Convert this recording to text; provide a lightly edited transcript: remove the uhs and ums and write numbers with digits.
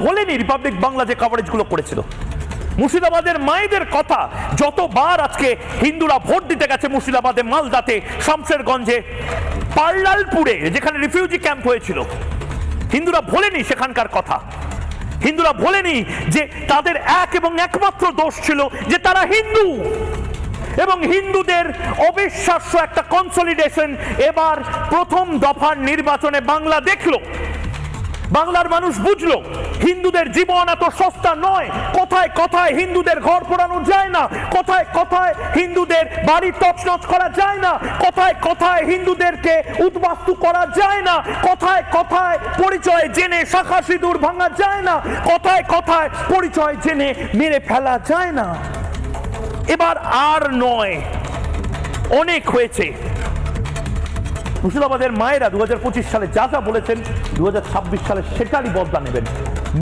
ভোলেনি Republic Bangla যে কভারেজগুলো করেছিল। মুর্শিদাবাদের মায়েদের কথা যতবার আজকে হিন্দুরা ভোট দিতে গেছে, মুর্শিদাবাদে, মালদাতে, শামশেরগঞ্জে, পার্লালপুরে যেখানে রিফিউজি ক্যাম্প হয়েছিল, হিন্দুরা ভোলেনি সেখানকার কথা। হিন্দুরা ভোলেনি যে তাদের এক এবং একমাত্র দোষ ছিল যে তারা হিন্দু, এবং হিন্দুদের অবিশ্বাস্য একটা কনসলিডেশন এবার প্রথম দফার নির্বাচনে বাংলা দেখলো। বাংলার মানুষ বুঝলো হিন্দুদের জীবন এত সস্তা নয়। কোথায় কোথায় হিন্দুদের ঘর পোড়ানো যায় না, কোথায় কোথায় হিন্দুদের বাড়ি তছনছ করা যায় না, কোথায় কোথায় হিন্দুদেরকে উদ্বাস্তু করা যায় না, কোথায় কোথায় পরিচয় জেনে শাখা সিঁদুর ভাঙা যায় না, কোথায় কোথায় পরিচয় জেনে মেরে ফেলা যায় না। এবার আর নয়, অনেক হয়েছে। মুর্শিদাবাদের মায়েরা 2025 সালে যা যা বলেছেন 2026 সালে সেটারই বদলা নেবেন।